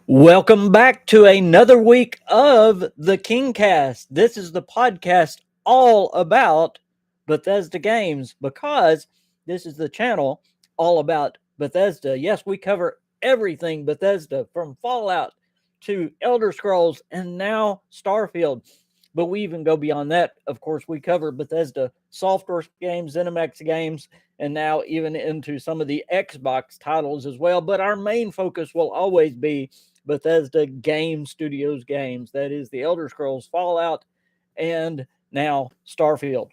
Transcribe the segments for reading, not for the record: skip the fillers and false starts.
Welcome back to another week of the KingCast. This is the podcast all about Bethesda games because this is the channel all about Bethesda. Yes, we cover everything Bethesda from Fallout to Elder Scrolls and now Starfield. But we even go beyond that. Of course, we cover Bethesda software games, ZeniMax games, and now even into some of the Xbox titles as well. But our main focus will always be Bethesda Game Studios games. That is the Elder Scrolls, Fallout, and now Starfield.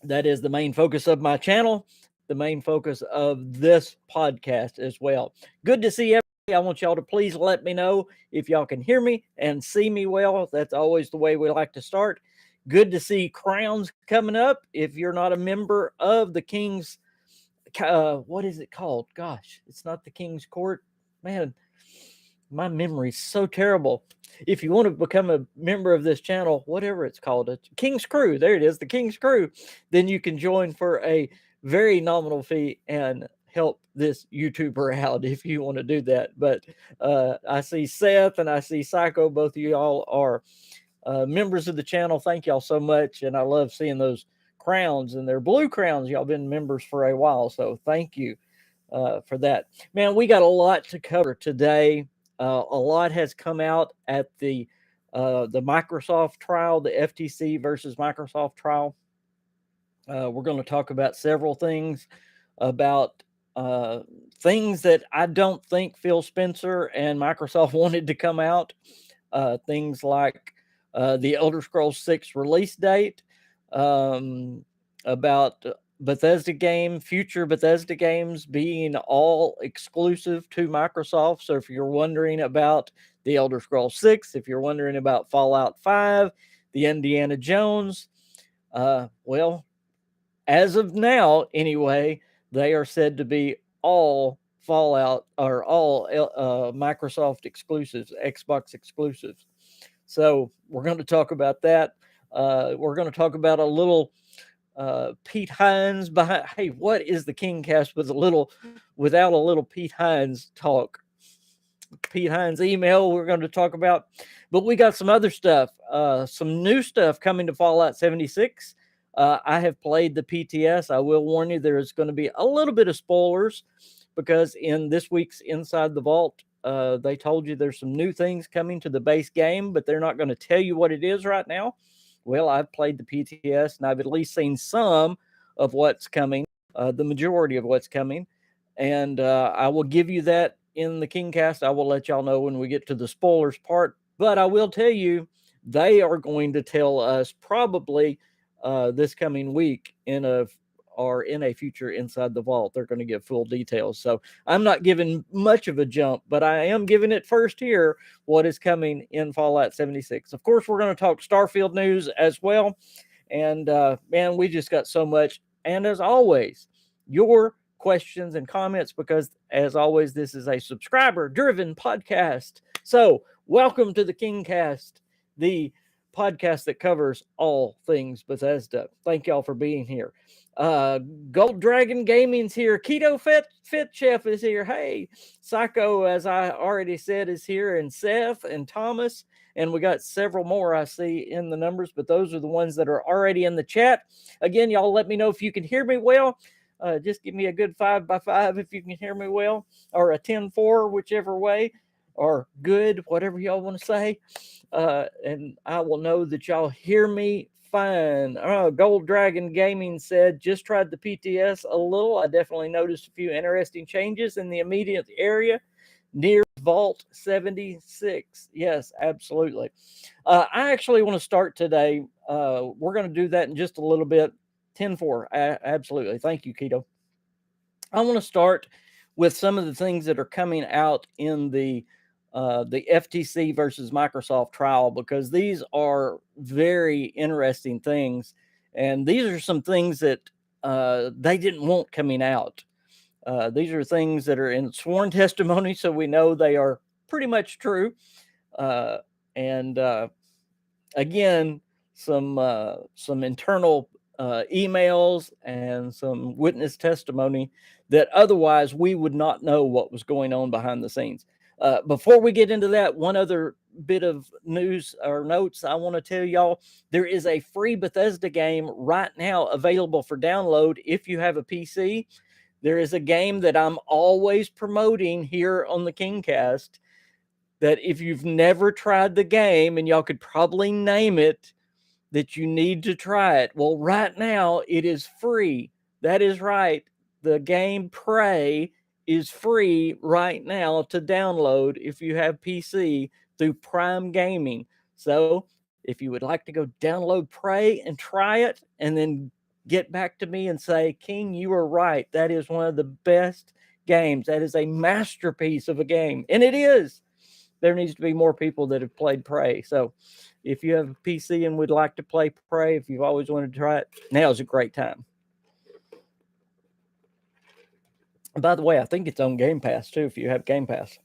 That is the main focus of my channel, the main focus of this podcast as well. Good to see everybody. I want y'all to please let me know if y'all can hear me and see me well. That's always the way we like to start. Good to see crowns coming up. If you're not a member of the King's, what is it called? Gosh, it's not the King's Court. Man, my memory's so terrible. If you want to become a member of this channel, whatever it's called, a King's Crew, there it is, the King's Crew, then you can join for a very nominal fee and help this YouTuber out if you want to do that. But I see Seth and I see Psycho, both of y'all are members of the channel. Thank y'all so much. And I love seeing those crowns, and they're blue crowns. Y'all been members for a while. So thank you for that. Man, we got a lot to cover today. A lot has come out at the Microsoft trial, the FTC versus Microsoft trial. We're going to talk about several things about things that I don't think Phil Spencer and Microsoft wanted to come out. Things like the Elder Scrolls 6 release date, about future Bethesda games being all exclusive to Microsoft. So if you're wondering about the Elder Scrolls 6, if you're wondering about Fallout 5, the Indiana Jones, well, as of now, anyway, they are said to be all Fallout or all Microsoft exclusives, Xbox exclusives. So we're going to talk about that. We're going to talk about a little Pete Hines behind. Hey, what is the KingCast without a little Pete Hines talk? Pete Hines email we're going to talk about, but we got some other stuff, some new stuff coming to Fallout 76. I have played the PTS. I will warn you, there is going to be a little bit of spoilers because in this week's Inside the Vault, they told you there's some new things coming to the base game, but they're not going to tell you what it is right now. Well, I've played the PTS and I've at least seen some of what's coming, the majority of what's coming. And I will give you that in the KingCast. I will let y'all know when we get to the spoilers part. But I will tell you, they are going to tell us probably this coming week in a future Inside the Vault. They're going to give full details. So I'm not giving much of a jump, but I am giving it first here what is coming in Fallout 76. Of course, we're going to talk Starfield news as well. And man, we just got so much. And as always, your questions and comments, because as always, this is a subscriber driven podcast. So welcome to the KingCast, the podcast that covers all things Bethesda. Thank y'all for being here. Gold Dragon Gaming's here. Keto Fit Chef is here. Hey, Psycho, as I already said, is here, and Seth and Thomas. And we got several more I see in the numbers, but those are the ones that are already in the chat. Again, y'all let me know if you can hear me well. Just give me a good 5x5 if you can hear me well, or a 10-4, whichever way, or good, whatever y'all want to say. And I will know that y'all hear me fine. Gold Dragon Gaming said, just tried the PTS a little. I definitely noticed a few interesting changes in the immediate area near Vault 76. Yes, absolutely. I actually want to start today. We're going to do that in just a little bit. 10-4. Absolutely. Thank you, Keto. I want to start with some of the things that are coming out in the FTC versus Microsoft trial, because these are very interesting things. And these are some things that they didn't want coming out. These are things that are in sworn testimony, so we know they are pretty much true. And again, some internal emails and some witness testimony that otherwise we would not know what was going on behind the scenes. Before we get into that, one other bit of news or notes I want to tell y'all: there is a free Bethesda game right now available for download if you have a PC. There is a game that I'm always promoting here on the KingCast that if you've never tried the game, and y'all could probably name it, that you need to try it. Well, right now it is free. That is right. The game Prey is free right now to download if you have PC through Prime Gaming. So if you would like to go download Prey and try it, and then get back to me and say, King, you were right. That is one of the best games. That is a masterpiece of a game. And it is. There needs to be more people that have played Prey. So if you have a PC and would like to play Prey, if you've always wanted to try it, now is a great time. And by the way, I think it's on Game Pass too, if you have Game Pass.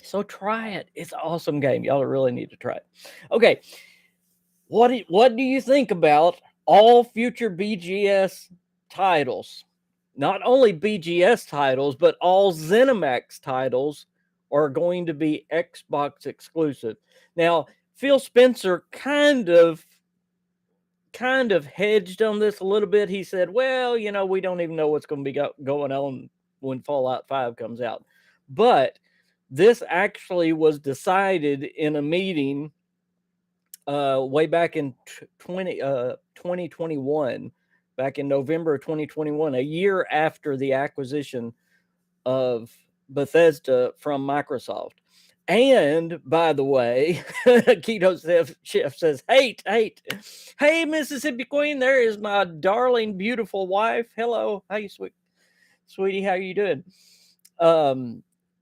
So try it. It's an awesome game. Y'all really need to try it. Okay. What do you think about all future BGS titles? Not only BGS titles, but all ZeniMax titles are going to be Xbox exclusive. Now, Phil Spencer kind of hedged on this a little bit. He said, well, we don't even know what's going to be going on when Fallout 5 comes out. But this actually was decided in a meeting way back in 2021, back in November of 2021, a year after the acquisition of Bethesda from Microsoft. And by the way, Keto Chef says, hate. Hey, Mississippi Queen, there is my darling, beautiful wife. Hello. Hey, sweetie, how you doing?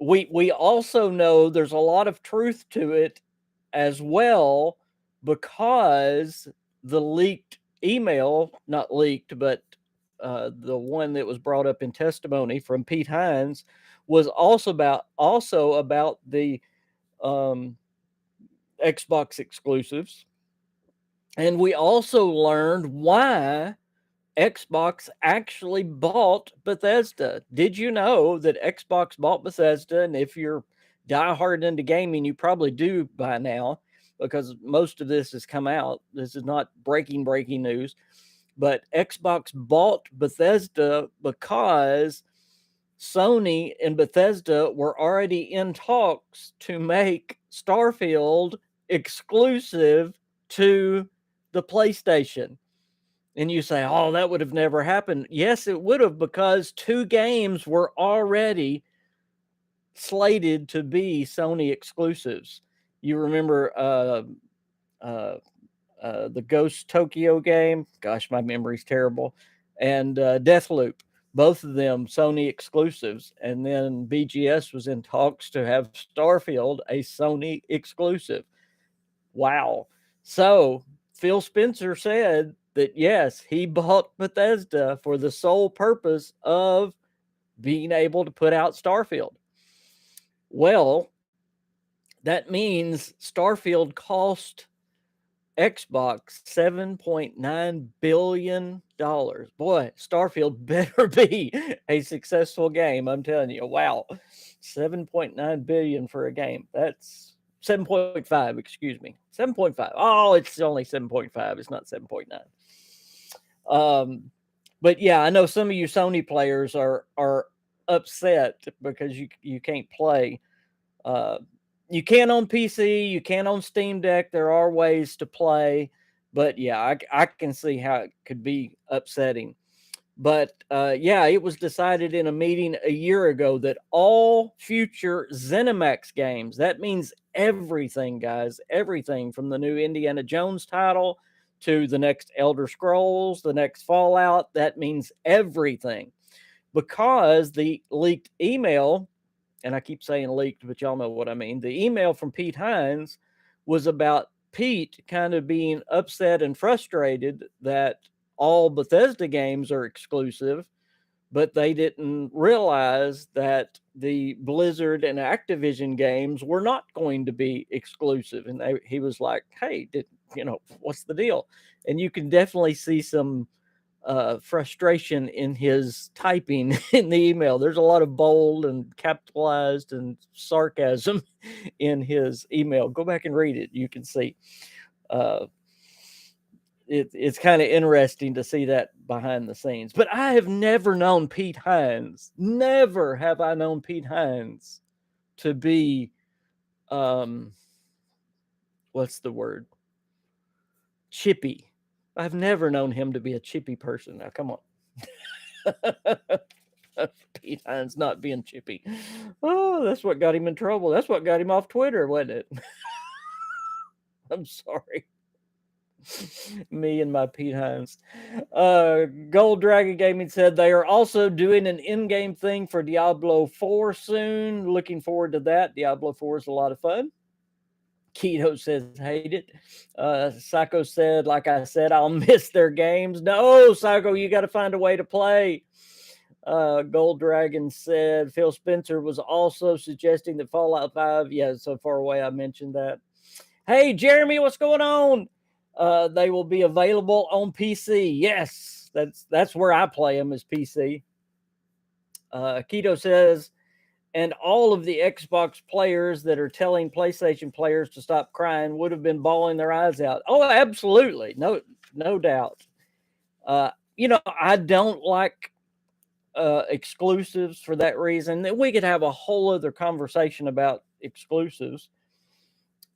We also know there's a lot of truth to it as well, because the leaked email, not leaked, but the one that was brought up in testimony from Pete Hines, was also about the Xbox exclusives. And we also learned why Xbox actually bought Bethesda. Did you know that Xbox bought Bethesda? And if you're diehard into gaming, you probably do by now, because most of this has come out. This is not breaking news. But Xbox bought Bethesda because Sony and Bethesda were already in talks to make Starfield exclusive to the PlayStation. And you say, oh, that would have never happened. Yes, it would have, because two games were already slated to be Sony exclusives. You remember the Ghost Tokyo game? Gosh, my memory's terrible. And Deathloop. Both of them Sony exclusives. And then BGS was in talks to have Starfield a Sony exclusive. Wow. So Phil Spencer said that, yes, he bought Bethesda for the sole purpose of being able to put out Starfield. Well, that means Starfield cost Xbox $7.9 billion. Boy, Starfield better be a successful game. I'm telling you, wow. $7.9 billion for a game. That's 7.5, excuse me. 7.5. Oh, it's only 7.5. It's not 7.9. But yeah, I know some of you Sony players are upset because you can't play. You can on PC, you can on Steam Deck. There are ways to play, but yeah, I can see how it could be upsetting. But yeah, it was decided in a meeting a year ago that all future ZeniMax games, that means everything, guys, everything from the new Indiana Jones title to the next Elder Scrolls, the next Fallout, that means everything. Because the leaked email, and I keep saying leaked, but y'all know what I mean. The email from Pete Hines was about Pete kind of being upset and frustrated that all Bethesda games are exclusive, but they didn't realize that the Blizzard and Activision games were not going to be exclusive. And he was like, hey, what's the deal? And you can definitely see some frustration in his typing in the email. There's a lot of bold and capitalized and sarcasm in his email. Go back and read it. You can see. Uh, it's kind of interesting to see that behind the scenes. But I have never known Pete Hines. Never have I known Pete Hines to be, um, what's the word? Chippy. I've never known him to be a chippy person. Now, come on. Pete Hines not being chippy. Oh, that's what got him in trouble. That's what got him off Twitter, wasn't it? I'm sorry. Me and my Pete Hines. Gold Dragon Gaming said they are also doing an in-game thing for Diablo 4 soon. Looking forward to that. Diablo 4 is a lot of fun. Keto says hate it. Psycho said, like I said, I'll miss their games. No, Psycho, you got to find a way to play. Gold Dragon said Phil Spencer was also suggesting that Fallout 5, yeah, so far away I mentioned that. Hey, Jeremy, what's going on? They will be available on PC. Yes, that's where I play them, is PC. Keto says, and all of the Xbox players that are telling PlayStation players to stop crying would have been bawling their eyes out. Oh, absolutely. No doubt. I don't like exclusives for that reason. We could have a whole other conversation about exclusives.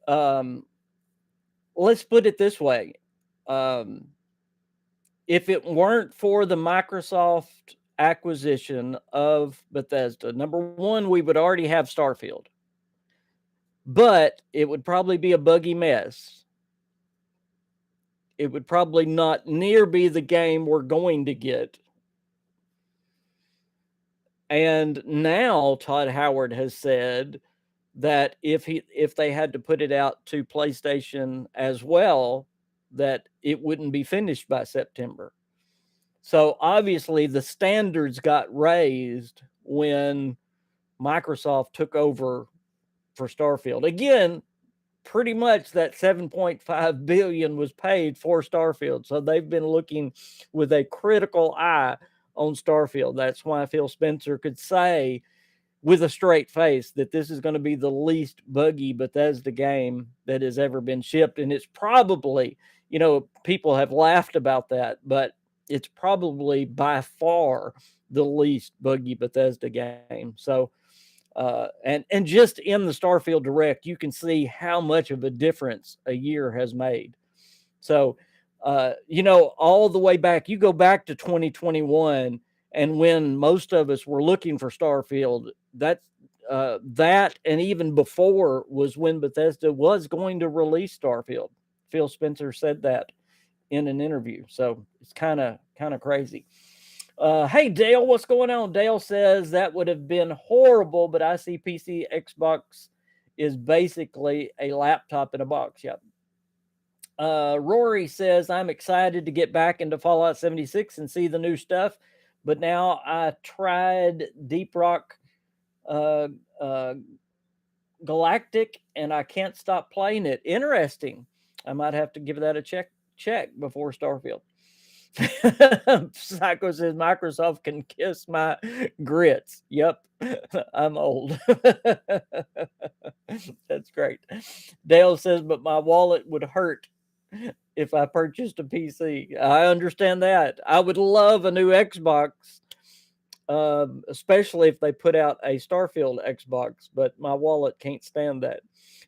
Let's put it this way. If it weren't for the Microsoft acquisition of Bethesda, number one, we would already have Starfield, but it would probably be a buggy mess. It would probably not near be the game we're going to get. And now Todd Howard has said that if they had to put it out to PlayStation as well, that it wouldn't be finished by September. So obviously the standards got raised when Microsoft took over for Starfield. Again, pretty much that 7.5 billion was paid for Starfield. So they've been looking with a critical eye on Starfield. That's why Phil Spencer could say with a straight face that this is going to be the least buggy Bethesda game that has ever been shipped. And it's probably, people have laughed about that, but it's probably by far the least buggy Bethesda game. So, and just in the Starfield Direct, you can see how much of a difference a year has made. So, all the way back, you go back to 2021, and when most of us were looking for Starfield, that and even before was when Bethesda was going to release Starfield. Phil Spencer said that in an interview. So it's kind of crazy. Hey, Dale, what's going on? Dale says that would have been horrible, but I see PC Xbox is basically a laptop in a box. Yep. Rory says, I'm excited to get back into Fallout 76 and see the new stuff, but now I tried Deep Rock Galactic and I can't stop playing it. Interesting. I might have to give that a check before Starfield. Psycho says Microsoft can kiss my grits. Yep, I'm old. That's great. Dale says, but my wallet would hurt if I purchased a PC. I understand that. I would love a new Xbox, especially if they put out a Starfield Xbox, but my wallet can't stand that.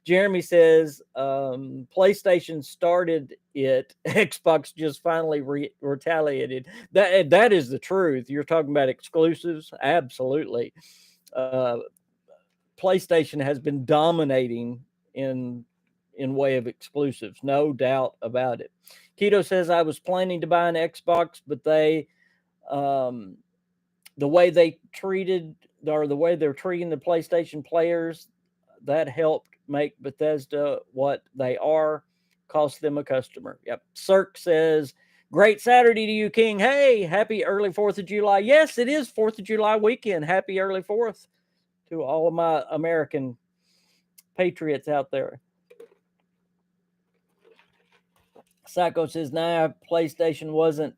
Jeremy says PlayStation started it. Xbox just finally retaliated. That is the truth. You're talking about exclusives? Absolutely. PlayStation has been dominating in way of exclusives. No doubt about it. Keto says, I was planning to buy an Xbox, but they the way they treated or the way they're treating the PlayStation players, that helped make Bethesda what they are, cost them a customer. Yep. Cirque says, great Saturday to you, King. Hey, happy early 4th of July. Yes, it is 4th of July weekend. Happy early 4th to all of my American patriots out there. Psycho says, nah, PlayStation wasn't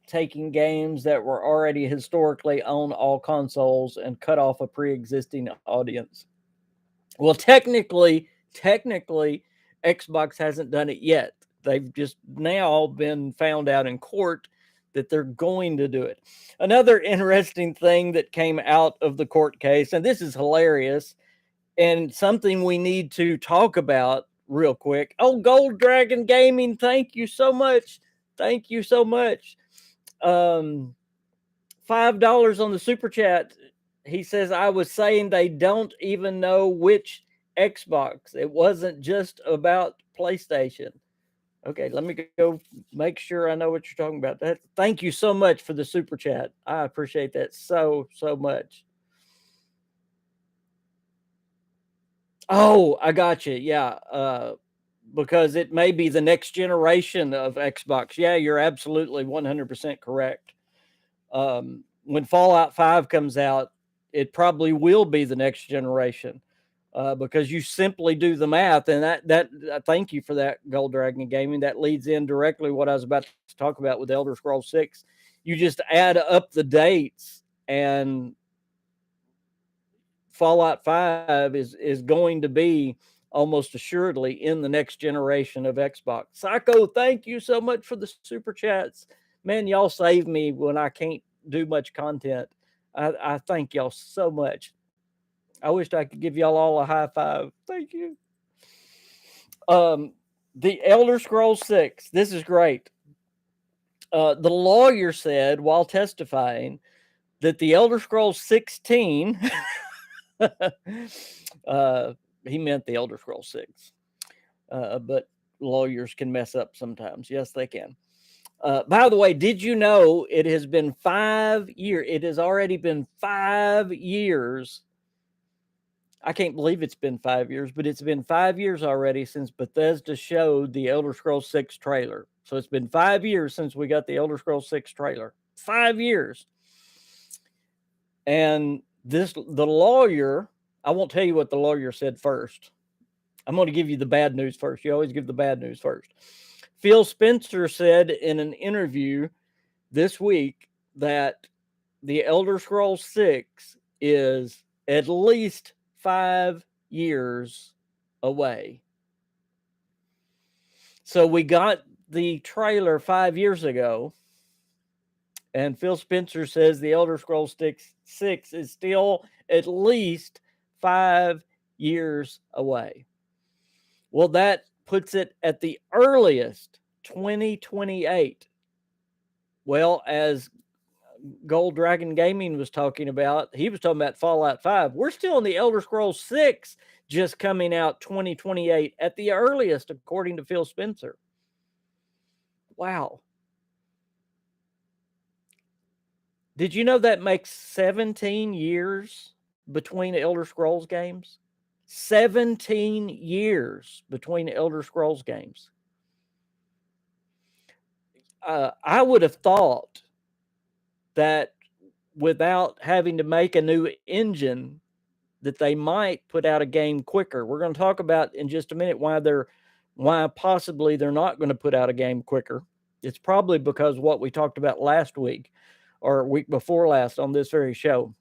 taking games that were already historically on all consoles and cut off a pre-existing audience. Well, technically, Xbox hasn't done it yet. They've just now been found out in court that they're going to do it. Another interesting thing that came out of the court case, and this is hilarious and something we need to talk about real quick. Oh, Gold Dragon Gaming, thank you so much. Thank you so much. $5 on the super chat. He says, I was saying they don't even know which Xbox. It wasn't just about PlayStation. Okay, let me go make sure I know what you're talking about. That, thank you so much for the super chat. I appreciate that so much. Oh, I got you. Yeah. Because it may be the next generation of Xbox. Yeah, you're absolutely 100% correct. When Fallout 5 comes out, it probably will be the next generation. Because you simply do the math, and that thank you for that, Gold Dragon Gaming. That leads in directly what I was about to talk about with Elder Scrolls 6. You just add up the dates, and Fallout 5 is going to be almost assuredly in the next generation of Xbox. Psycho, thank you so much for the super chats. Man, y'all save me when I can't do much content. I thank y'all so much. I wish I could give y'all all a high five. Thank you. The Elder Scrolls 6. This is great. The lawyer said while testifying that the Elder Scrolls 16 he meant the Elder Scrolls 6. But lawyers can mess up sometimes. Yes, they can. By the way, did you know it has been 5 years? It has already been 5 years. I can't believe it's been 5 years, but it's been 5 years already since Bethesda showed the Elder Scrolls 6 trailer. So it's been 5 years since we got the Elder Scrolls 6 trailer. 5 years. And the lawyer, I won't tell you what the lawyer said first. I'm going to give you the bad news first. You always give the bad news first. Phil Spencer said in an interview this week that the Elder Scrolls 6 is at least 5 years away. So we got the trailer 5 years ago, and Phil Spencer says the Elder Scrolls 6 is still at least 5 years away. Well, that puts it at the earliest 2028. Well, as Gold Dragon Gaming was talking about, he was talking about Fallout 5. We're still in the Elder Scrolls 6 just coming out 2028 at the earliest, according to Phil Spencer. Wow. Did you know that makes 17 years between Elder Scrolls games? 17 years between Elder Scrolls games. I would have thought that without having to make a new engine, that they might put out a game quicker. We're going to talk about in just a minute why possibly they're not going to put out a game quicker. It's probably because what we talked about last week or week before last on this very show.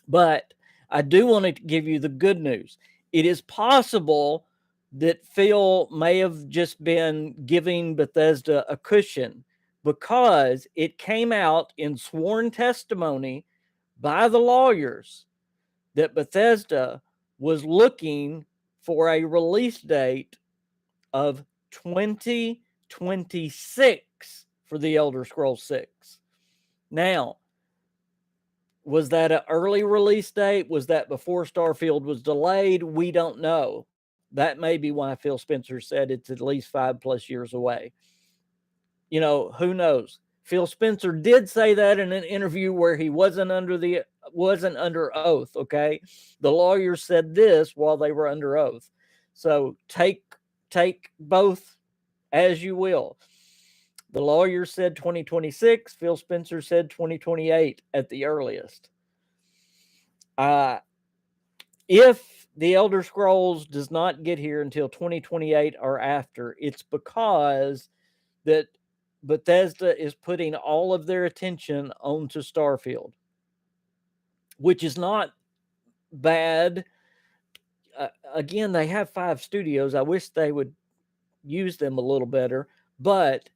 But I do want to give you the good news. It is possible that Phil may have just been giving Bethesda a cushion because it came out in sworn testimony by the lawyers that Bethesda was looking for a release date of 2026 for the Elder Scrolls 6. Now, was that an early release date? Was that before Starfield was delayed? We don't know. That may be why Phil Spencer said it's at least 5+ years away. You know, who knows? Phil Spencer did say that in an interview where he wasn't under oath, okay? The lawyers said this while they were under oath. So take both as you will. The lawyer said 2026, Phil Spencer said 2028 at the earliest. If the Elder Scrolls does not get here until 2028 or after, it's because that Bethesda is putting all of their attention onto Starfield, which is not bad. Again, they have 5 studios. I wish they would use them a little better, but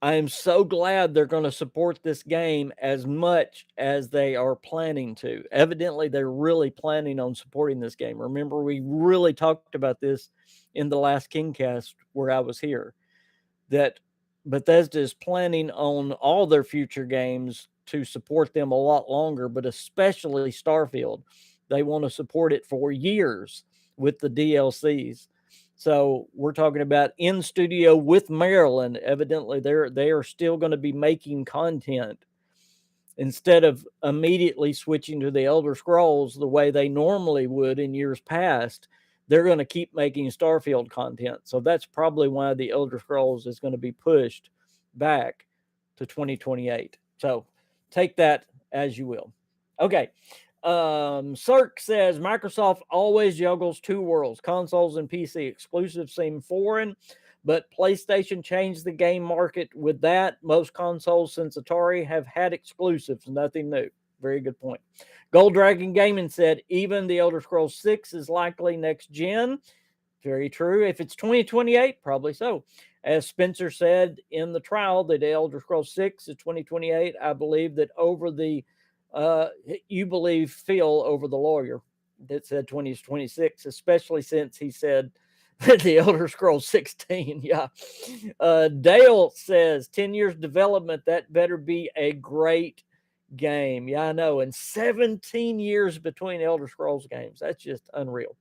I am so glad they're going to support this game as much as they are planning to. Evidently, they're really planning on supporting this game. Remember, we really talked about this in the last KingCast where I was here, that Bethesda is planning on all their future games to support them a lot longer, but especially Starfield. They want to support it for years with the DLCs. So we're talking about in studio with Maryland. Evidently, they are still going to be making content instead of immediately switching to the Elder Scrolls the way they normally would in years past. They're going to keep making Starfield content. So that's probably why the Elder Scrolls is going to be pushed back to 2028. So take that as you will. Okay. Cirque says Microsoft always juggles 2 worlds, consoles and PC. Exclusives seem foreign, but PlayStation changed the game market with that. Most consoles since Atari have had exclusives, nothing new. Very good point. Gold Dragon Gaming said even the Elder Scrolls 6 is likely next gen. Very true. If it's 2028, probably so. As Spencer said in the trial that Elder Scrolls 6 is 2028, I believe that over the you believe Phil over the lawyer that said 2026, especially since he said the Elder Scrolls 16. Yeah. Dale says 10 years development. That better be a great game. Yeah, I know. And 17 years between Elder Scrolls games. That's just unreal.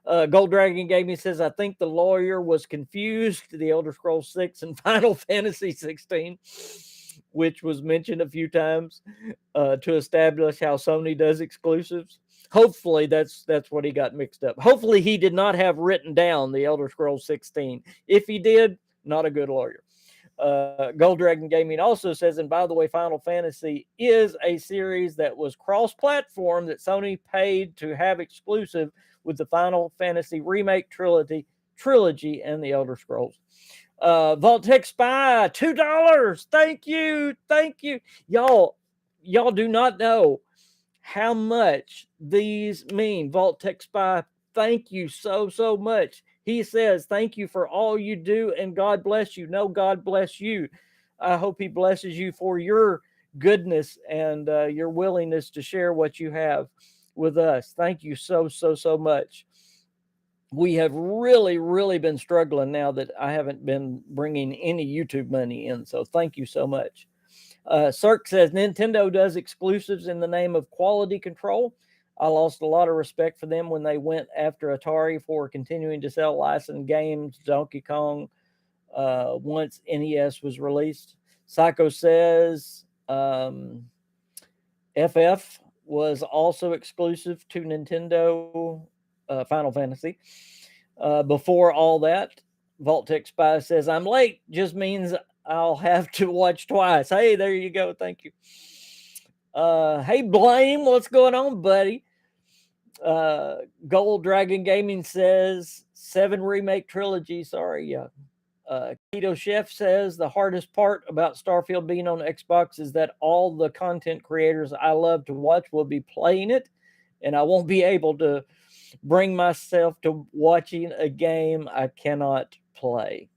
Gold Dragon Gaming says, I think the lawyer was confused. The Elder Scrolls 6 and Final Fantasy 16, which was mentioned a few times to establish how Sony does exclusives. Hopefully that's what he got mixed up. Hopefully he did not have written down the Elder Scrolls 16. If he did, not a good lawyer. Gold Dragon Gaming also says, and by the way, Final Fantasy is a series that was cross-platform that Sony paid to have exclusive with the Final Fantasy remake trilogy and the Elder Scrolls. Vault-Tec Spy, $2. Thank you. Y'all do not know how much these mean. Vault-Tec Spy, thank you so much. He says, thank you for all you do and God bless you. No, God bless you. I hope he blesses you for your goodness and your willingness to share what you have with us. Thank you so much. We have really been struggling now that I haven't been bringing any YouTube money in. So thank you so much. Cirque says Nintendo does exclusives in the name of quality control. I lost a lot of respect for them when they went after Atari for continuing to sell licensed games, Donkey Kong, once NES was released. Psycho says FF was also exclusive to Nintendo Final Fantasy. Before all that, Vault-Tec Spy says, I'm late, just means I'll have to watch twice. Hey, there you go. Thank you. Hey, Blame, what's going on, buddy? Gold Dragon Gaming says 7 remake trilogy. Sorry, yeah. Keto Chef says the hardest part about Starfield being on Xbox is that all the content creators I love to watch will be playing it, and I won't be able to bring myself to watching a game I cannot play.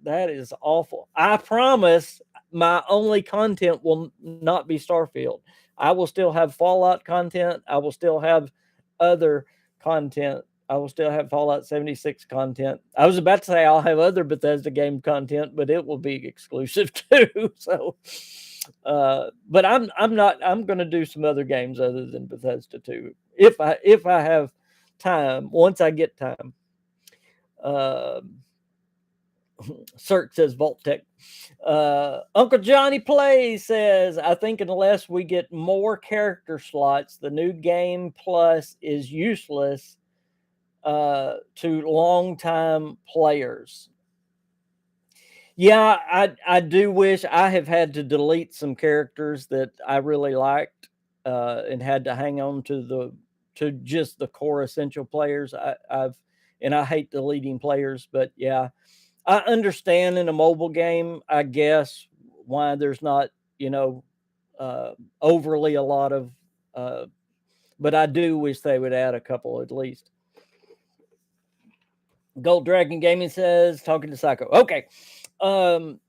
That is awful. I promise my only content will not be Starfield. I will still have Fallout content. I will still have other content. I will still have Fallout 76 content. I was about to say I'll have other Bethesda game content, but it will be exclusive too. So, but I'm not. I'm going to do some other games other than Bethesda too, if I have time. Once I get time. Cirque says Vault-Tec. Uncle Johnny Plays says, I think unless we get more character slots, the new game plus is useless to longtime players. Yeah, I do wish I have had to delete some characters that I really liked and had to hang on to just the core essential players. I hate deleting players, but yeah, I understand in a mobile game, I guess, why there's not, you know, uh, overly a lot of, uh, but I do wish they would add a couple at least. Gold Dragon Gaming says, talking to Psycho. Okay. Um,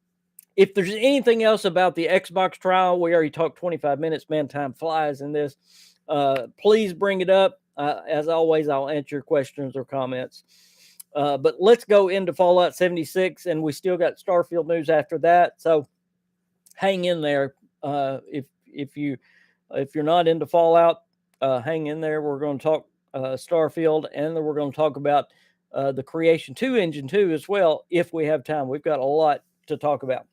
if there's anything else about the Xbox trial, we already talked 25 minutes. Man, time flies in this. Please bring it up. As always, I'll answer your questions or comments. But let's go into Fallout 76, and we still got Starfield news after that. So hang in there. If you're not into Fallout, hang in there. We're going to talk Starfield, and then we're going to talk about the Creation 2 engine too as well if we have time. We've got a lot to talk about.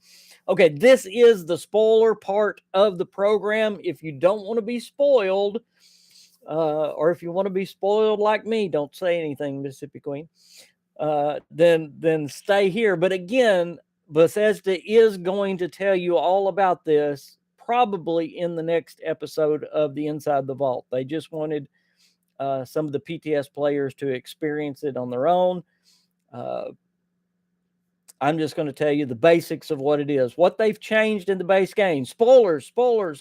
Okay, this is the spoiler part of the program. If you don't want to be spoiled, or if you want to be spoiled like me, don't say anything, Mississippi Queen. Then stay here. But again, Bethesda is going to tell you all about this probably in the next episode of the Inside the Vault. They just wanted some of the PTS players to experience it on their own. Uh, I'm just going to tell you the basics of what it is, what they've changed in the base game. Spoilers,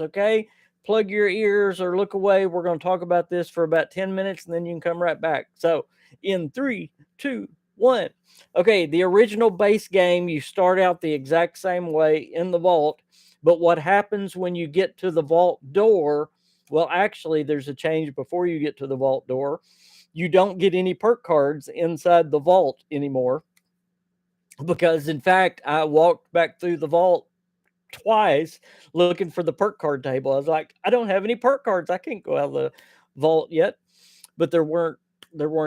okay? Plug your ears or look away. We're going to talk about this for about 10 minutes and then you can come right back. So, in 3, 2, 1. Okay, the original base game, you start out the exact same way in the vault, but what happens when you get to the vault door? Well, actually, there's a change before you get to the vault door. You don't get any perk cards inside the vault anymore because in fact I walked back through the vault twice looking for the perk card table. I was like, I don't have any perk cards. I can't go out of the vault yet. But there weren't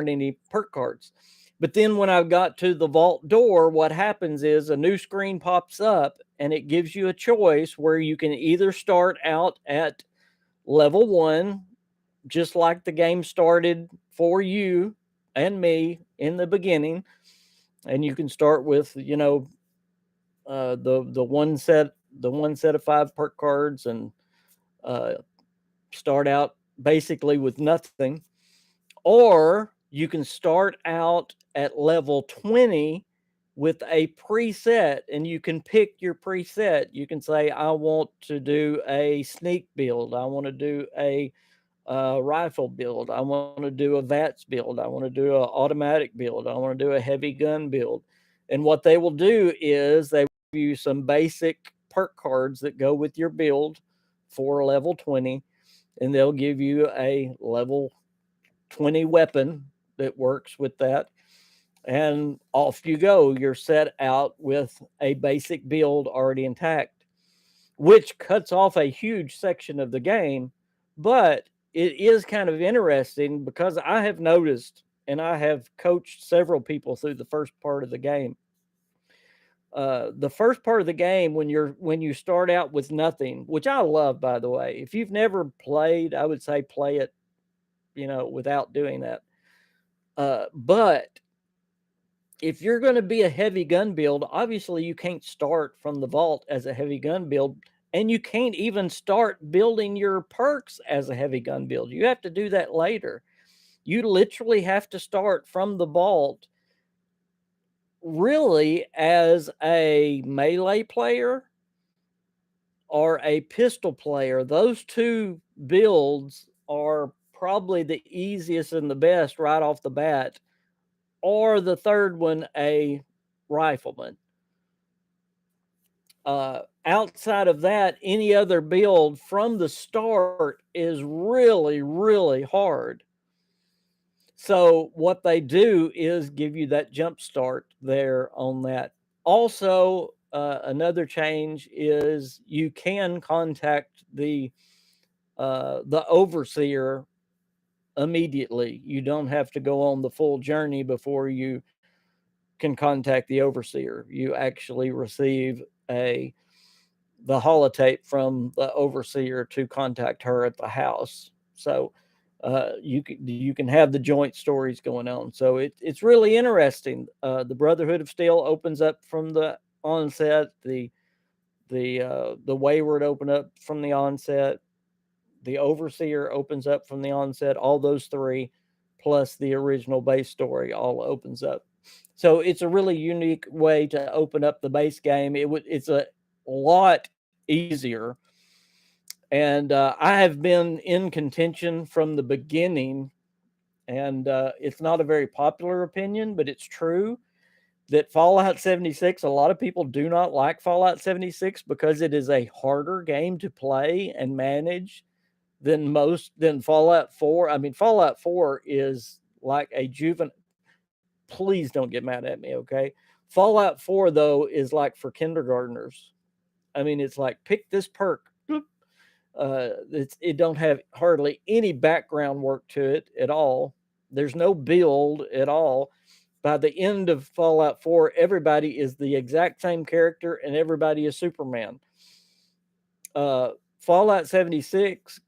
any perk cards. But then when I got to the vault door, what happens is a new screen pops up and it gives you a choice where you can either start out at level 1 just like the game started for you and me in the beginning, and you can start with the one set of 5 perk cards and uh, start out basically with nothing, or you can start out at level 20 with a preset, and you can pick your preset. You can say, I want to do a sneak build, I want to do a rifle build, I want to do a VATS build, I want to do an automatic build, I want to do a heavy gun build. And what they will do is they will give you some basic perk cards that go with your build for level 20, and they'll give you a level 20 weapon that works with that. And off you go. You're set out with a basic build already intact, which cuts off a huge section of the game. But it is kind of interesting because I have noticed, and I have coached several people through the first part of the game. The first part of the game, when you start out with nothing, which I love, by the way. If you've never played, I would say play it, without doing that. But if you're going to be a heavy gun build, obviously you can't start from the vault as a heavy gun build, and you can't even start building your perks as a heavy gun build. You have to do that later. You literally have to start from the vault really as a melee player or a pistol player. Those two builds are probably the easiest and the best right off the bat, or the third one, a rifleman. Outside of that, any other build from the start is really, really hard. So what they do is give you that jump start there on that. Also, another change is you can contact the overseer immediately. You don't have to go on the full journey before you can contact the overseer. You actually receive a the holotape from the overseer to contact her at the house. So you can have the joint stories going on. So it's really interesting. The Brotherhood of Steel opens up from the onset. The Wayward open up from the onset. The Overseer opens up from the onset. All those three, plus the original base story, all opens up So it's a really unique way to open up the base game. It's a lot easier, and I have been in contention from the beginning. And it's not a very popular opinion, but it's true that Fallout 76, a lot of people do not like Fallout 76 because it is a harder game to play and manage than Fallout 4. I mean, Fallout 4 is like a juvenile. Please don't get mad at me, okay? Fallout 4 though is like for kindergartners. I mean, it's like pick this perk. It don't have hardly any background work to it at all. There's no build at all. By the end of Fallout 4, everybody is the exact same character and everybody is Superman. Fallout 76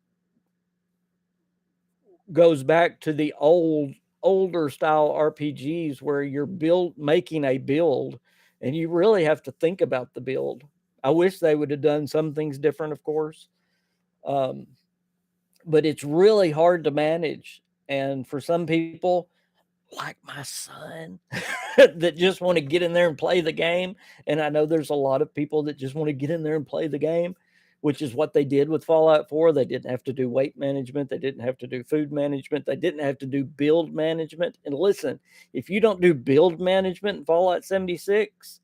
goes back to the older style RPGs where you're making a build and you really have to think about the build. I wish they would have done some things different, of course. Um, but it's really hard to manage. And for some people, like my son, that just want to get in there and play the game. And I know there's a lot of people that just want to get in there and play the game, which is what they did with Fallout 4. They didn't have to do weight management. They didn't have to do food management. They didn't have to do build management. And listen, if you don't do build management in Fallout 76,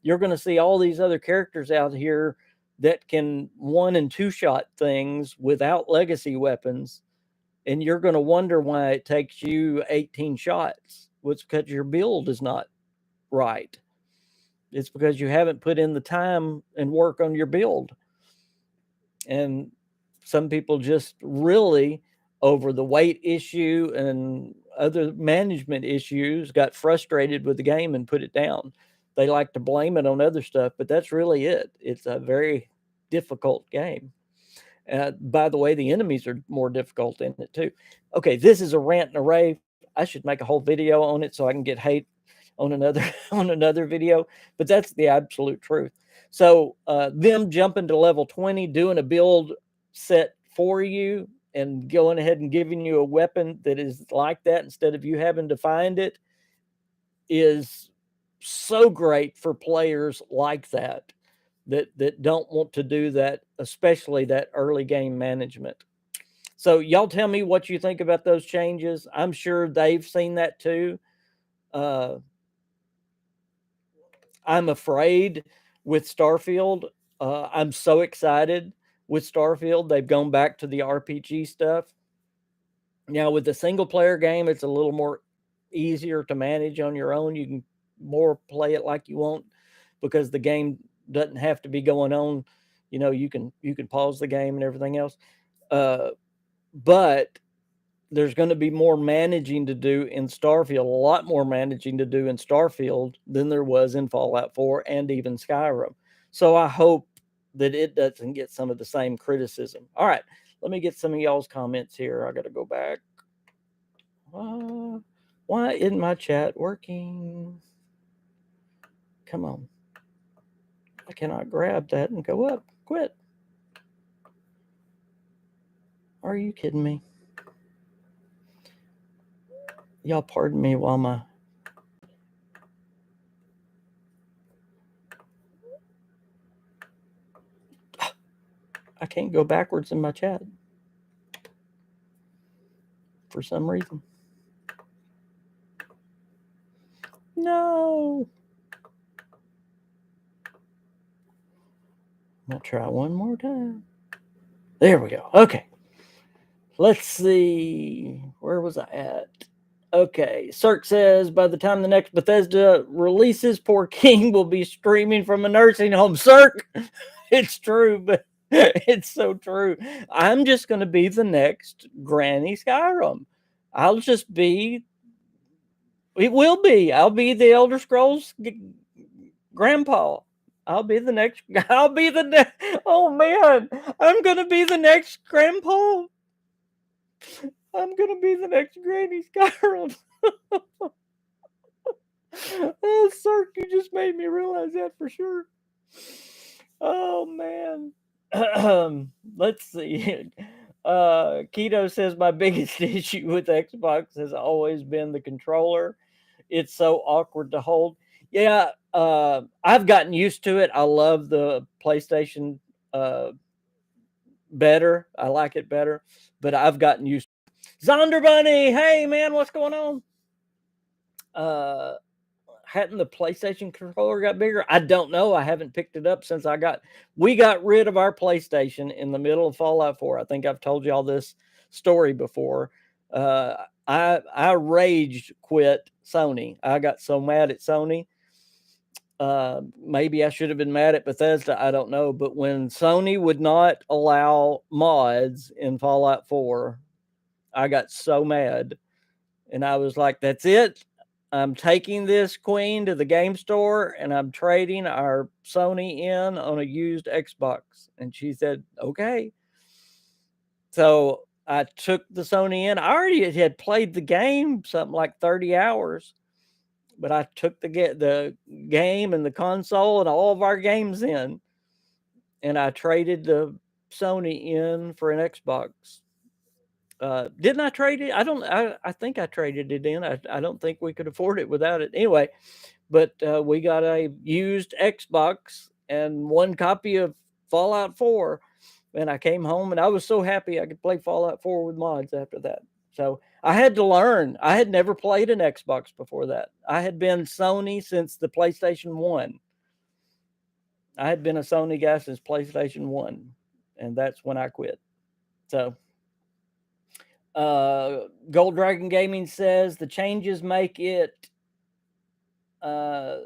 you're going to see all these other characters out here that can one and two shot things without legacy weapons, and you're going to wonder why it takes you 18 shots. Well, it's because your build is not right. It's because you haven't put in the time and work on your build. And some people just really, over the weight issue and other management issues, got frustrated with the game and put it down. They like to blame it on other stuff, but that's really it. It's a very difficult game. By the way, the enemies are more difficult in it too. Okay, this is a rant and a rave. I should make a whole video on it so I can get hate on another on another video. But that's the absolute truth. So them jumping to level 20, doing a build set for you, and going ahead and giving you a weapon that is like that instead of you having to find it is so great for players like that don't want to do that, especially that early game management. So y'all tell me what you think about those changes. I'm sure they've seen that too. Uh, I'm afraid with Starfield. I'm so excited with Starfield. They've gone back to the RPG stuff. Now with the single player game, it's a little more easier to manage on your own. You can more play it like you want because the game doesn't have to be going on. You can pause the game and everything else. Uh, but there's going to be more managing to do in Starfield, a lot more managing to do in Starfield than there was in Fallout 4 and even Skyrim. So I hope that it doesn't get some of the same criticism. All right, let me get some of y'all's comments here. I got to go back. Why isn't my chat working? Come on. I cannot grab that and go up. Quit. Are you kidding me? Y'all pardon me while I can't go backwards in my chat for some reason. No. I'll try one more time. There we go. Okay. Let's see. Where was I at? Okay. Cirque says by the time the next Bethesda releases, poor King will be streaming from a nursing home. Cirque, it's true, but it's so true. I'm just going to be the next Granny Skyrim. I'll just be. It will be. I'll be the Elder Scrolls grandpa. I'll be the next. I'll be the next. Oh man, I'm gonna be the next grandpa. I'm gonna be the next Granny Skyrim. Oh, sir, you just made me realize that for sure. Oh man. Let's see. Keto says my biggest issue with Xbox has always been the controller. It's so awkward to hold. Yeah, I've gotten used to it. I love the PlayStation uh, better. I like it better, but I've gotten used. Zonder Bunny, hey man, what's going on? Uh, hadn't the PlayStation controller got bigger? I don't know. I haven't picked it up since we got rid of our PlayStation in the middle of Fallout 4. I think I've told y'all this story before. Uh, I raged quit Sony. I got so mad at Sony. Maybe I should have been mad at Bethesda. I don't know. But when Sony would not allow mods in Fallout 4, I got so mad. And I was like, that's it. I'm taking this queen to the game store and I'm trading our Sony in on a used Xbox. And she said, okay. So I took the Sony in. I already had played the game something like 30 hours, but I took the game and the console and all of our games in, and I traded the Sony in for an Xbox. Didn't I trade it? I think I traded it in. I don't think we could afford it without it. Anyway, but we got a used Xbox and one copy of Fallout 4. And I came home and I was so happy I could play Fallout 4 with mods after that. So I had to learn. I had never played an Xbox before that. I had been Sony since the PlayStation 1. I had been a Sony guy since PlayStation 1. And that's when I quit. So Gold Dragon Gaming says the changes make it uh,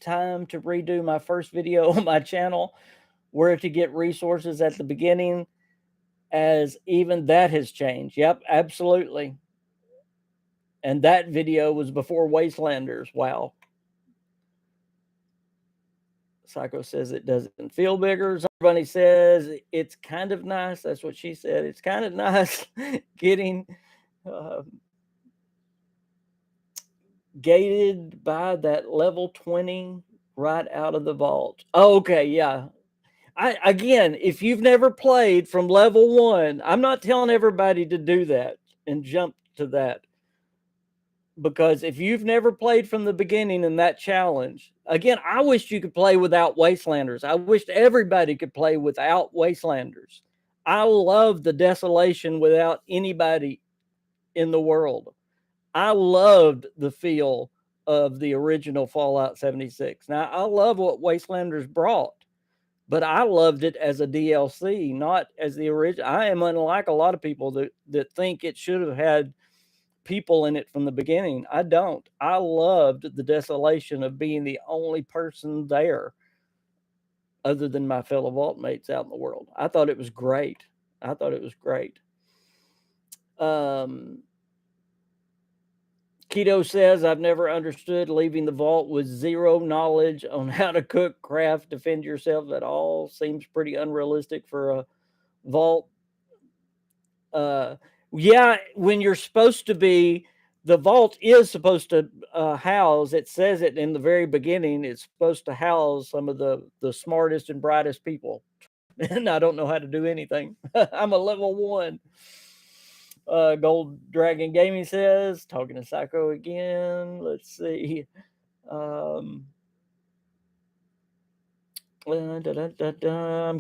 time to redo my first video on my channel, where to get resources at the beginning, as even that has changed. Yep, absolutely. And that video was before Wastelanders. Wow. Psycho says it doesn't feel bigger. Bunny says it's kind of nice. That's what she said. It's kind of nice getting uh, gated by that level 20 right out of the vault. Oh, okay, yeah. Again, if you've never played from level 1, I'm not telling everybody to do that and jump to that, because if you've never played from the beginning in that challenge, again, I wish you could play without Wastelanders. I wished everybody could play without Wastelanders. I love the desolation without anybody in the world. I loved the feel of the original Fallout 76. Now, I love what Wastelanders brought, but I loved it as a DLC, not as the original. I am unlike a lot of people that think it should have had people in it from the beginning. I don't. I loved the desolation of being the only person there other than my fellow vault mates out in the world. I thought it was great. I thought it was great. Keto says, I've never understood leaving the vault with zero knowledge on how to cook, craft, defend yourself at all. Seems pretty unrealistic for a vault. Yeah, when you're supposed to be, the vault is supposed to house, it says it in the very beginning, it's supposed to house some of the smartest and brightest people. And I don't know how to do anything. I'm a level 1. Gold Dragon Gaming says, talking to Psycho again. Let's see. I'm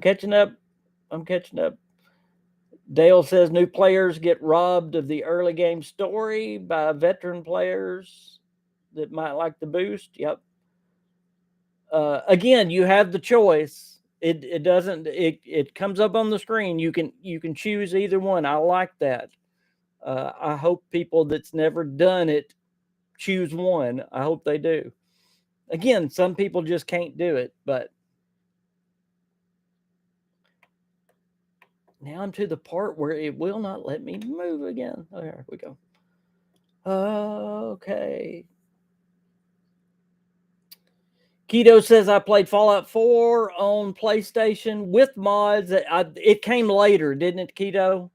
catching up. I'm catching up. Dale says new players get robbed of the early game story by veteran players that might like the boost. Yep. Again, you have the choice. It doesn't. It comes up on the screen. You can choose either one. I like that. I hope people that's never done it choose one. I hope they do. Again, some people just can't do it, but now I'm to the part where it will not let me move again. Oh, there we go. Okay. Keto says I played Fallout 4 on PlayStation with mods. It came later, didn't it, Keto?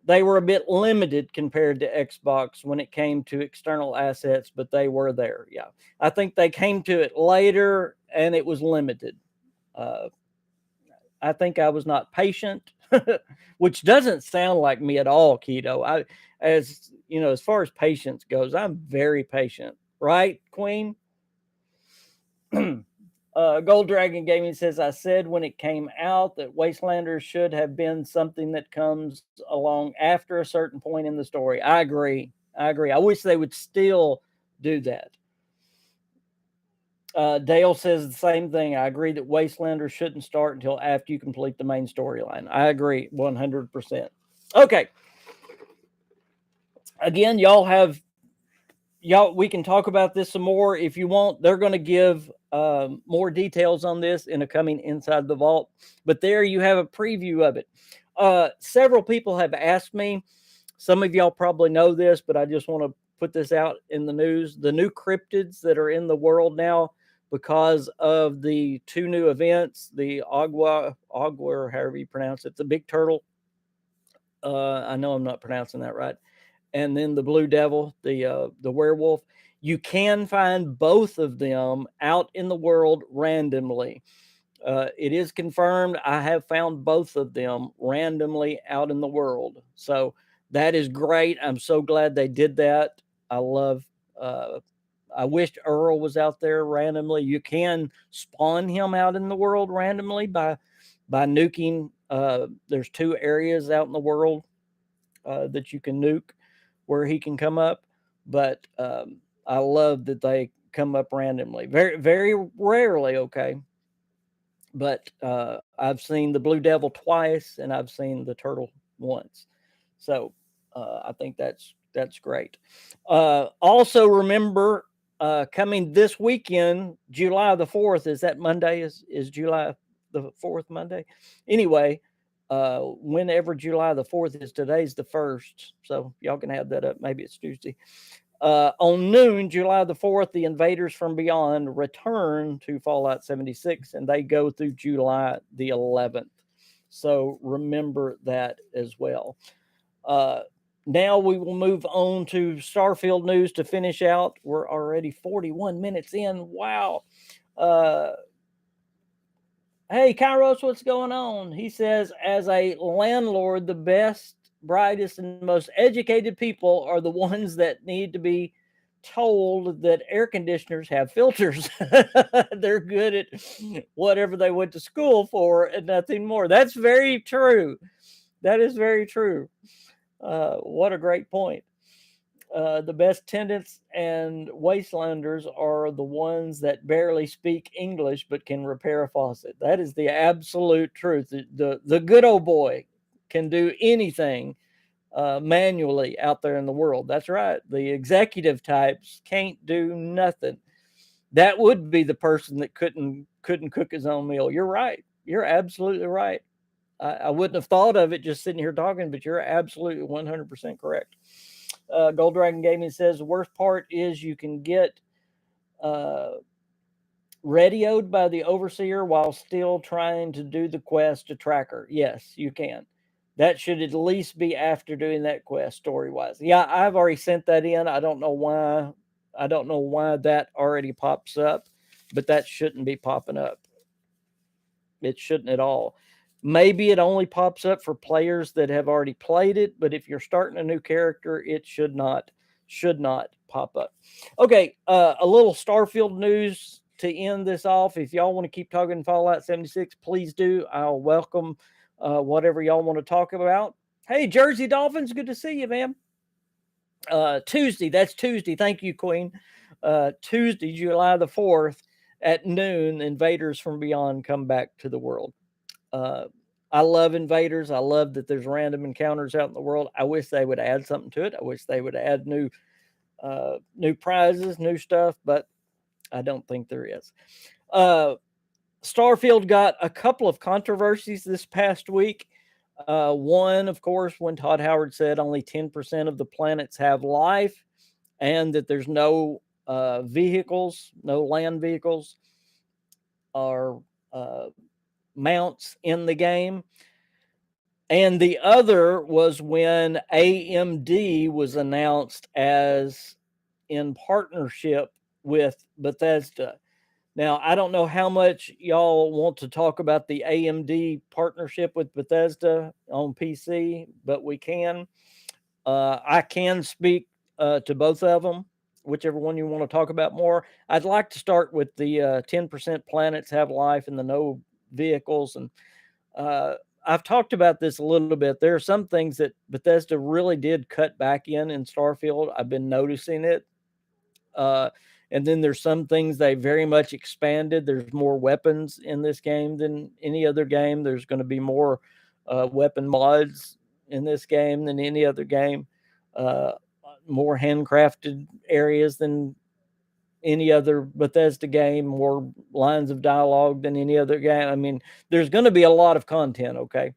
They were a bit limited compared to Xbox when it came to external assets, but they were there. Yeah. I think they came to it later and it was limited. I think I was not patient. which doesn't sound like me at all, Keto. As you know, as far as patience goes, I'm very patient, right, Queen? Gold Dragon Gaming says, I said when it came out that Wastelanders should have been something that comes along after a certain point in the story. I agree. I agree. I wish they would still do that. Dale says the same thing. I agree that Wastelanders shouldn't start until after you complete the main storyline. I agree 100%. Okay. Again, y'all, we can talk about this some more if you want. They're going to give more details on this in a coming Inside the Vault, but there you have a preview of it. Several people have asked me, some of y'all probably know this, but I just want to put this out in the news. The new cryptids that are in the world now because of the two new events, the agua, however you pronounce it, the big turtle. I know I'm not pronouncing that right, and then the blue devil, the werewolf. You can find both of them out in the world randomly. It is confirmed. I have found both of them randomly out in the world, so that is great. I'm so glad they did that. I love. I wished Earl was out there randomly. You can spawn him out in the world randomly by nuking. There's two areas out in the world that you can nuke where he can come up. But I love that they come up randomly. Very, very rarely, okay. But I've seen the Blue Devil twice, and I've seen the Turtle once. So I think that's great. Also, remember coming this weekend, July the 4th. Is that Monday? Is July the 4th Monday? Anyway, whenever July the 4th is, today's the 1st. So y'all can have that up. Maybe it's Tuesday. On noon, July the 4th, the Invaders from Beyond return to Fallout 76, and they go through July the 11th. So remember that as well. Now we will move on to Starfield news to finish out. We're already 41 minutes in. Wow. Hey, Kairos, what's going on? He says, as a landlord, the best, brightest, and most educated people are the ones that need to be told that air conditioners have filters. They're good at whatever they went to school for and nothing more. That's very true. That is very true. What a great point. The best tenants and wastelanders are the ones that barely speak English but can repair a faucet. That is the absolute truth. The good old boy can do anything manually out there in the world. That's right. The executive types can't do nothing. That would be the person that couldn't cook his own meal. You're right. You're absolutely right. I wouldn't have thought of it just sitting here talking, but you're absolutely 100% correct. Gold Dragon Gaming says the worst part is you can get uh, radioed by the overseer while still trying to do the quest to track her. Yes, you can. That should at least be after doing that quest story wise. Yeah, I've already sent that in. I don't know why. I don't know why that already pops up, but that shouldn't be popping up. It shouldn't at all. Maybe it only pops up for players that have already played it, but if you're starting a new character, it should not pop up. Okay, a little Starfield news to end this off. If y'all want to keep talking Fallout 76, please do. I'll welcome whatever y'all want to talk about. Hey, Jersey Dolphins, good to see you, man. Tuesday, that's Tuesday. Thank you, Queen. Tuesday, July the 4th at noon, Invaders from Beyond come back to the world. Uh, I love Invaders. I love that there's random encounters out in the world. I wish they would add something to it. I wish they would add new prizes, new stuff, but I don't think there is. Starfield got a couple of controversies this past week. One, of course, when Todd Howard said only 10% of the planets have life and that there's no vehicles, no land vehicles or mounts in the game. And the other was when AMD was announced as in partnership with Bethesda. Now, I don't know how much y'all want to talk about the AMD partnership with Bethesda on PC, but we can. I can speak to both of them, whichever one you want to talk about more. I'd like to start with the 10% planets have life and the no vehicles. And uh, I've talked about this a little bit. There are some things that Bethesda really did cut back in Starfield. I've been noticing it. Uh, and then there's some things they very much expanded. There's more weapons in this game than any other game. There's going to be more weapon mods in this game than any other game. Uh, More handcrafted areas than any other Bethesda game, more lines of dialogue than any other game. I mean, there's going to be a lot of content, okay?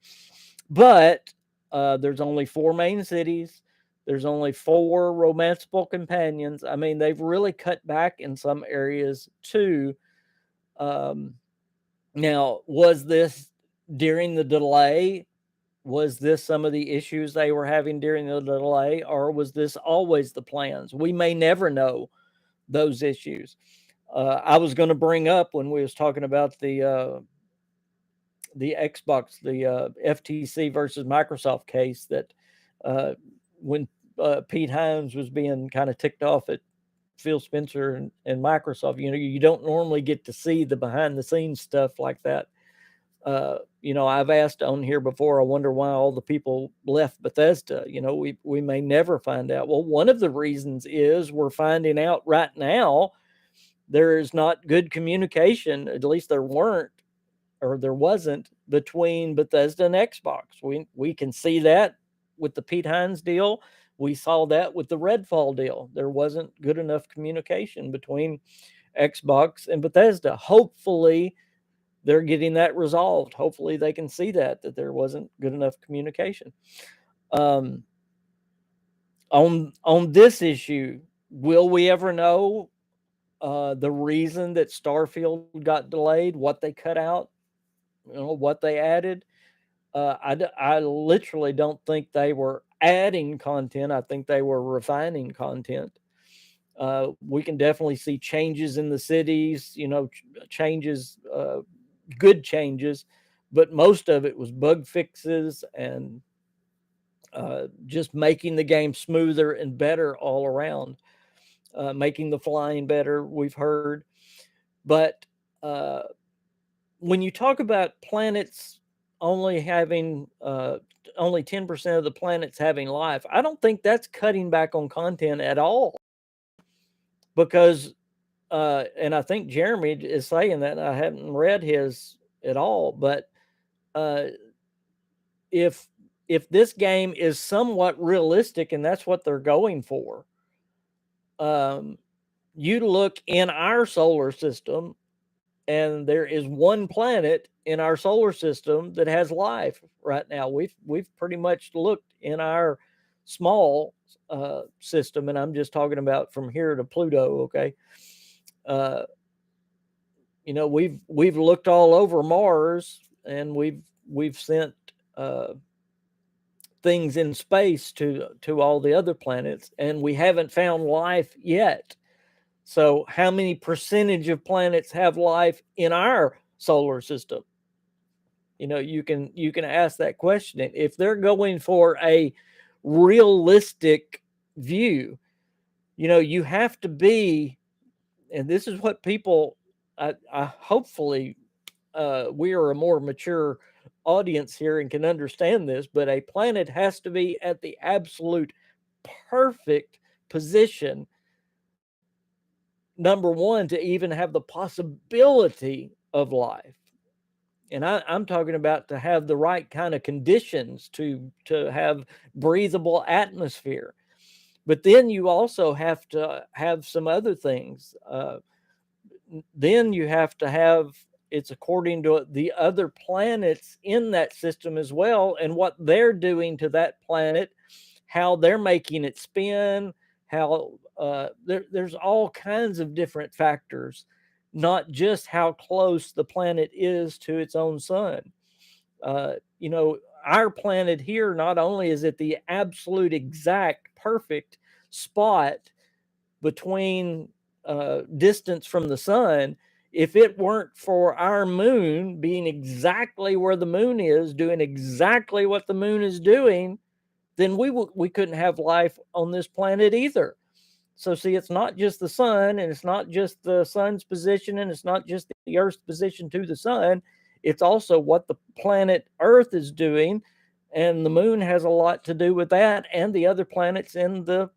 But there's only 4 main cities. There's only 4 romanceable companions. I mean, they've really cut back in some areas too. Um, Now, was this during the delay? Was this some of the issues they were having during the delay, or was this always the plans? We may never know those issues. I was going to bring up when we was talking about the Xbox, the FTC versus Microsoft case that uh, when Pete Hines was being kind of ticked off at Phil Spencer and Microsoft, you don't normally get to see the behind the scenes stuff like that. I've asked on here before, I wonder why all the people left Bethesda. We may never find out. Well, one of the reasons is we're finding out right now there is not good communication, at least there weren't or there wasn't between Bethesda and Xbox. We can see that with the Pete Hines deal. We saw that with the Redfall deal. There wasn't good enough communication between Xbox and Bethesda. Hopefully, they're getting that resolved. Hopefully, they can see that there wasn't good enough communication. Um, on this issue, will we ever know the reason that Starfield got delayed? What they cut out? What they added? I literally don't think they were adding content. I think they were refining content. We can definitely see changes in the cities, changes, good changes, but most of it was bug fixes and just making the game smoother and better all around, making the flying better, we've heard. But uh, when you talk about planets only 10% of the planets having life, I don't think that's cutting back on content at all. Because and I think Jeremy is saying that. I haven't read his at all, but uh, if if this game is somewhat realistic and that's what they're going for, um, you look in our solar system and there is one planet in our solar system that has life right now. We've pretty much looked in our small system, and I'm just talking about from here to Pluto. Okay, uh, we've looked all over Mars, and we've sent uh, things in space to all the other planets, and we haven't found life yet. So, how many percentage of planets have life in our solar system? You can ask that question. And if they're going for a realistic view, you have to be, and this is what people, I hopefully we are a more mature audience here and can understand this, but a planet has to be at the absolute perfect position, number one, to even have the possibility of life. And I'm talking about to have the right kind of conditions to have breathable atmosphere. But then you also have to have some other things. Then you have to have, it's according to the other planets in that system as well, and what they're doing to that planet, how they're making it spin, how there's all kinds of different factors, not just how close the planet is to its own sun. uh, you know our planet here, not only is it the absolute exact perfect spot between distance from the sun, if it weren't for our moon being exactly where the moon is, doing exactly what the moon is doing, then we couldn't have life on this planet either. So see, it's not just the sun, and it's not just the sun's position, and it's not just the Earth's position to the sun. It's also what the planet Earth is doing, and the moon has a lot to do with that, and the other planets in the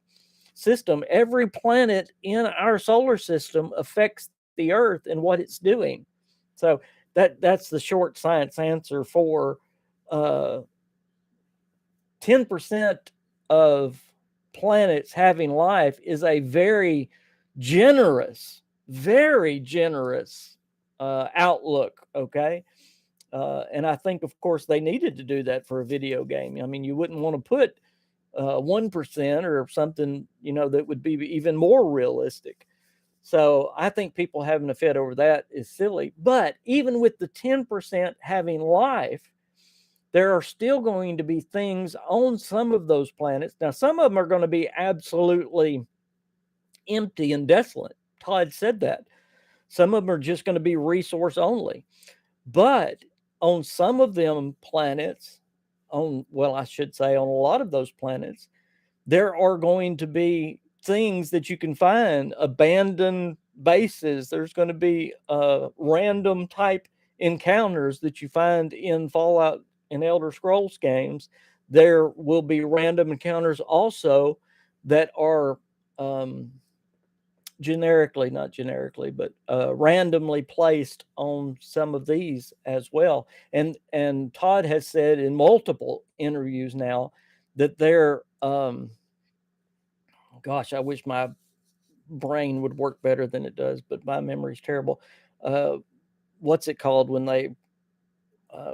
system. Every planet in our solar system affects the Earth and what it's doing. So that's the short science answer for uh, 10% of planets having life is a very generous outlook. Okay. And I think, of course, they needed to do that for a video game. I mean, you wouldn't want to put 1% or something, that would be even more realistic. So I think people having a fit over that is silly. But even with the 10% having life, there are still going to be things on some of those planets. Now, some of them are going to be absolutely empty and desolate. Todd said that. Some of them are just going to be resource only. But on some of them planets, I should say on a lot of those planets, there are going to be things that you can find, abandoned bases. There's going to be random type encounters that you find in Fallout and Elder Scrolls games. There will be random encounters also that are not generically, but randomly placed on some of these as well. And Todd has said in multiple interviews now that they're gosh, I wish my brain would work better than it does, but my memory's terrible. Uh, what's it called uh,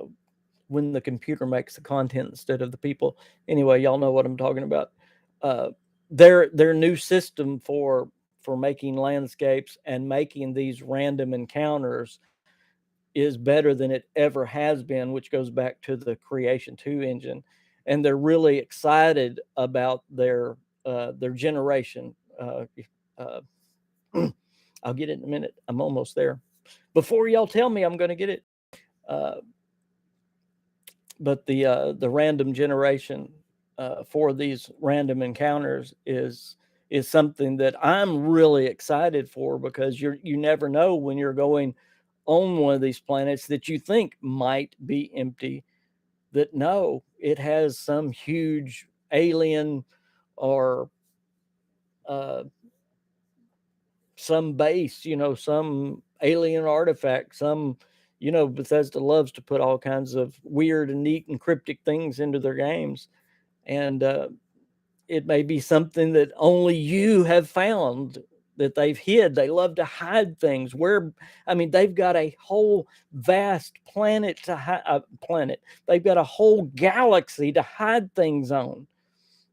when the computer makes the content instead of the people? Anyway, y'all know what I'm talking about. Uh, their new system for making landscapes and making these random encounters is better than it ever has been, which goes back to the Creation 2 engine. And they're really excited about their generation. Uh, I'll get it in a minute. I'm almost there. Before y'all tell me, I'm going to get it. Uh, but the random generation for these random encounters is something that I'm really excited for, because you never know when you're going on one of these planets that you think might be empty, that no, it has some huge alien or uh, some base, some alien artifact, Bethesda loves to put all kinds of weird and neat and cryptic things into their games. And it may be something that only you have found that they've hid. They love to hide things. They've got a whole vast planet. They've got a whole galaxy to hide things on.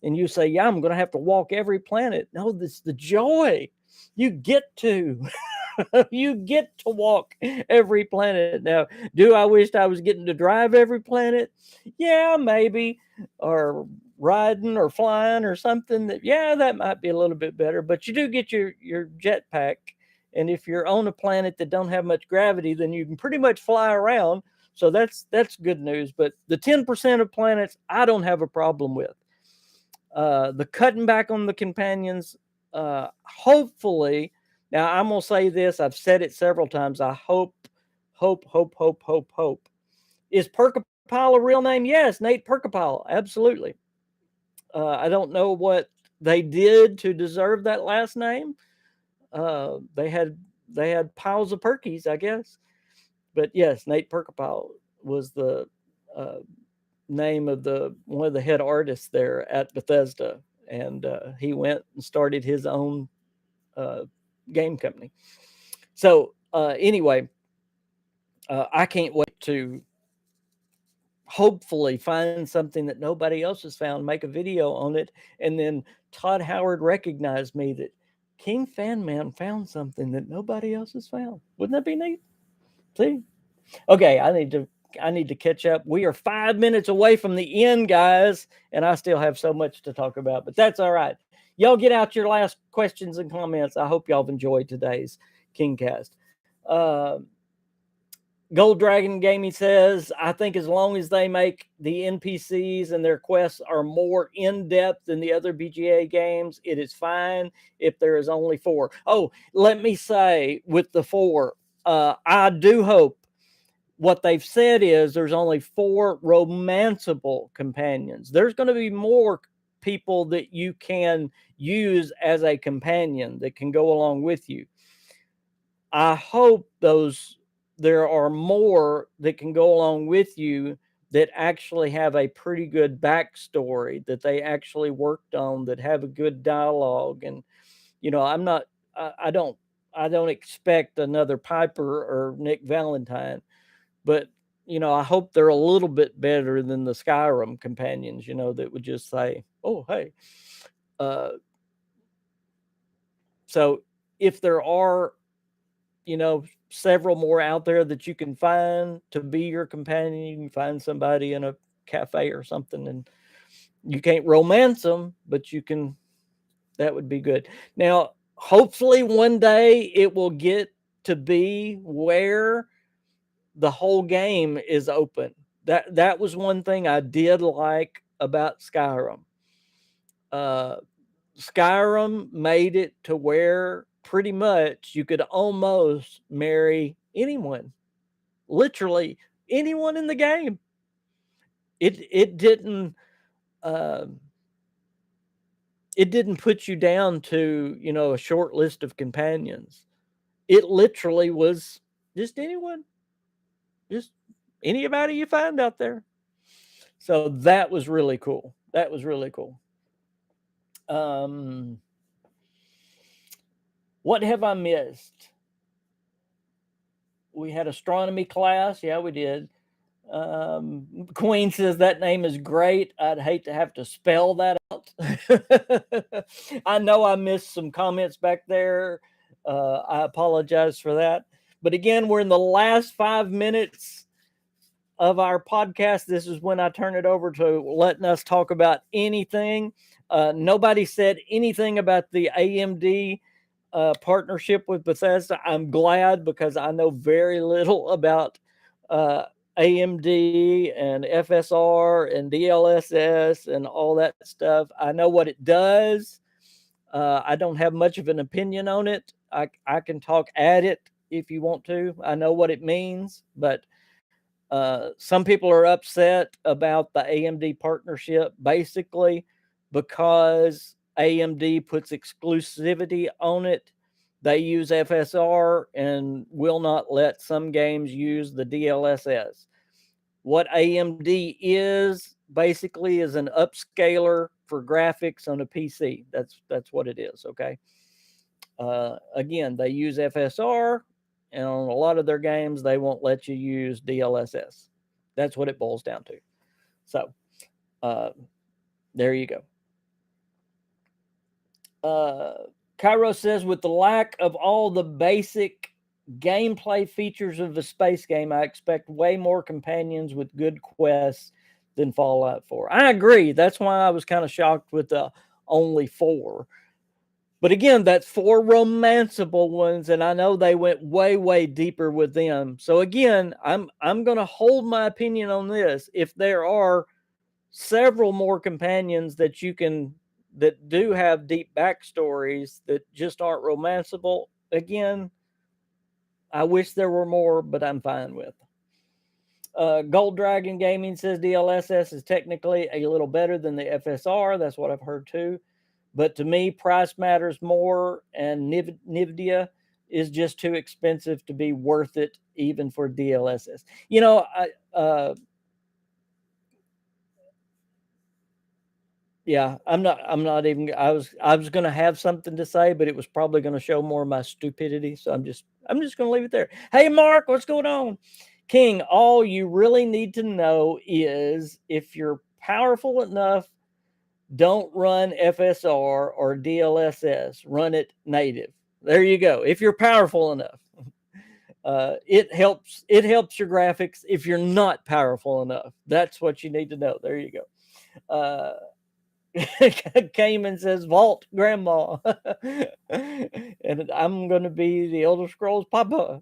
And you say, yeah, I'm going to have to walk every planet. No, this is the joy. You get to. You get to walk every planet. Now, do I wish I was getting to drive every planet? Yeah, maybe. Or riding or flying or something that might be a little bit better. But you do get your jetpack. And if you're on a planet that don't have much gravity, then you can pretty much fly around. So that's good news. But the 10% of planets I don't have a problem with. The cutting back on the companions, hopefully. Now, I'm going to say this. I've said it several times. I hope. Is Perkapile a real name? Yes, Nate Perkapile. Absolutely. I don't know what they did to deserve that last name. They had piles of Perkies, I guess. But yes, Nate Perkapile was the uh, name of one of the head artists there at Bethesda, and he went and started his own uh, game company. So anyway, I can't wait to hopefully find something that nobody else has found, make a video on it, and then Todd Howard recognized me that KingFanMan found something that nobody else has found. Wouldn't that be neat? See? Okay, I need to catch up. We are 5 minutes away from the end, guys, and I still have so much to talk about, but that's all right. Y'all get out your last questions and comments. I hope y'all have enjoyed today's KingCast. Uh, Gold Dragon Gaming says, I think as long as they make the NPCs and their quests are more in depth than the other BGA games, it is fine if there is only 4. Oh, let me say with the 4, I do hope what they've said is there's only 4 romanceable companions. There's going to be more people that you can use as a companion that can go along with you. I hope there are more that can go along with you that actually have a pretty good backstory that they actually worked on, that have a good dialogue. And I'm not I don't expect another Piper or Nick Valentine, but I hope they're a little bit better than the Skyrim companions, that would just say, "Oh, hey." Uh, so if there are several more out there that you can find to be your companion. You can find somebody in a cafe or something, and you can't romance them, but you can. That would be good. Now, hopefully, one day it will get to be where the whole game is open. That was one thing I did like about Skyrim. Uh, Skyrim made it to where pretty much you could almost marry anyone, literally anyone in the game. It didn't um, it didn't put you down to a short list of companions. It literally was just anyone, just anybody you find out there. So that was really cool. That was really cool. Um, what have I missed? We had astronomy class. Yeah, we did. Queen says that name is great. I'd hate to have to spell that out. I know I missed some comments back there. I apologize for that. But again, we're in the last 5 minutes of our podcast. This is when I turn it over to letting us talk about anything. Nobody said anything about the AMD partnership with Bethesda. I'm glad because I know very little about uh, AMD and FSR and DLSS and all that stuff. I know what it does. I don't have much of an opinion on it. I can talk at it if you want to. I know what it means, but some people are upset about the AMD partnership basically because AMD puts exclusivity on it. They use FSR and will not let some games use the DLSS. What AMD is basically is an upscaler for graphics on a PC. That's what it is. Okay. Again, they use FSR, and on a lot of their games, they won't let you use DLSS. That's what it boils down to. So, uh, there you go. Cairo says, with the lack of all the basic gameplay features of a space game, I expect way more companions with good quests than Fallout 4. I agree. That's why I was kind of shocked with the only 4. But again, that's 4 romanceable ones, and I know they went way, way deeper with them. So again, I'm going to hold my opinion on this. If there are several more companions that do have deep backstories that just aren't romanceable, again, I wish there were more, but I'm fine with. Gold Dragon Gaming says DLSS is technically a little better than the FSR. That's what I've heard too. But to me, price matters more, and NVIDIA is just too expensive to be worth it, even for DLSS. Yeah, I'm not even. I was going to have something to say, but it was probably going to show more of my stupidity. So I'm just going to leave it there. Hey, Mark, what's going on? King, all you really need to know is if you're powerful enough, don't run FSR or DLSS. Run it native. There you go. If you're powerful enough, it helps. It helps your graphics. If you're not powerful enough, that's what you need to know. There you go. Cayman says, Vault Grandma. And I'm going to be the Elder Scrolls Papa.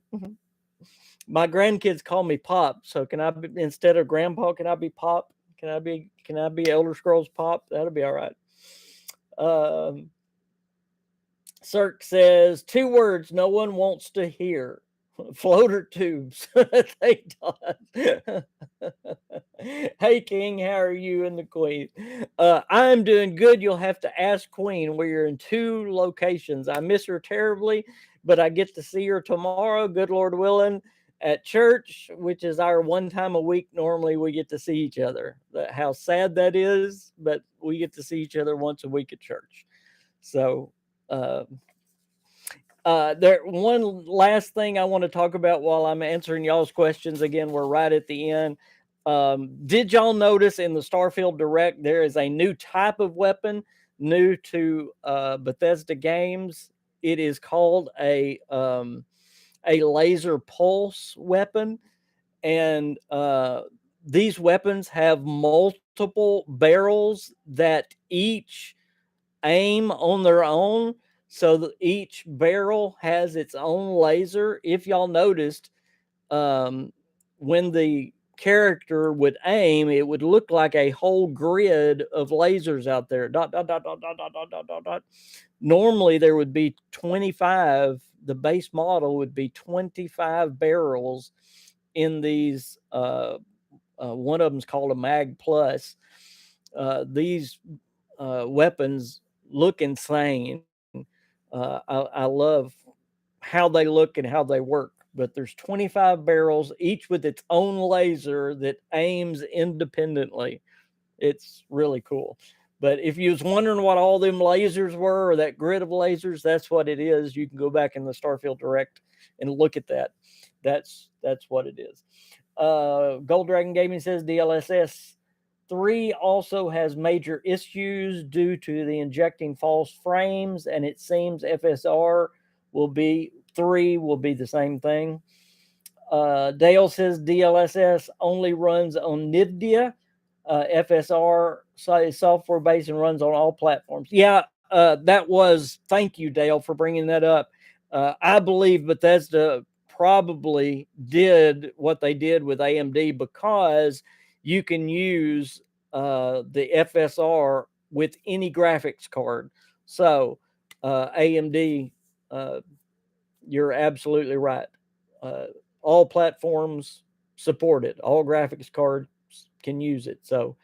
My grandkids call me Pop. So can I be, instead of Grandpa, can I be Pop? Can I be Elder Scrolls Pop? That'll be all right. Um, Cirque says 2 words no one wants to hear. Floater tubes. They done. Hey King, how are you and the Queen? I'm doing good. You'll have to ask Queen. We're in 2 locations. I miss her terribly, but I get to see her tomorrow, good Lord willing, at church, which is our 1 time a week. Normally we get to see each other. How sad that is, but we get to see each other once a week at church. So uh, there, one last thing I want to talk about while I'm answering y'all's questions. Again, we're right at the end. Did y'all notice in the Starfield Direct there is a new type of weapon new to Bethesda games? It is called a laser pulse weapon, and these weapons have multiple barrels that each aim on their own. So that each barrel has its own laser. If y'all noticed, um, when the character would aim, it would look like a whole grid of lasers out there. Dot, dot, dot, dot, dot, dot, dot, dot, dot, dot. Normally, there would be 25, the base model would be 25 barrels in these. One of them's called a Mag Plus. These weapons look insane. I love how they look and how they work. But there's 25 barrels, each with its own laser that aims independently. It's really cool. But if you was wondering what all them lasers were, or that grid of lasers, that's what it is. You can go back in the Starfield Direct and look at that. That's what it is. Gold Dragon Gaming says DLSS 3 also has major issues due to the injecting false frames, and it seems FSR will be 3 will be the same thing. Dale says DLSS only runs on NVIDIA. FSR is software based and runs on all platforms. Yeah, that was. Thank you, Dale, for bringing that up. I believe Bethesda probably did what they did with AMD because you can use the FSR with any graphics card. So AMD, uh, you're absolutely right. Uh, all platforms support it. All graphics cards can use it. So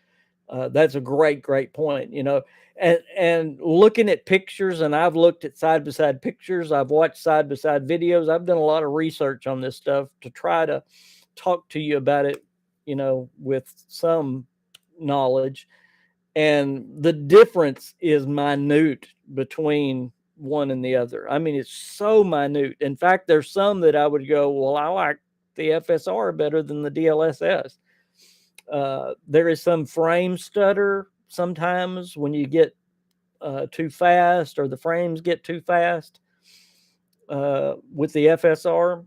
that's a great point. And looking at pictures, and I've looked at side by side pictures. I've watched side by side videos. I've done a lot of research on this stuff to try to talk to you about it. With some knowledge, and the difference is minute between one and the other. I mean, it's so minute. In fact, there's some that I would go, well, I like the FSR better than the DLSS. There is some frame stutter sometimes when you get too fast, or the frames get too fast with the FSR,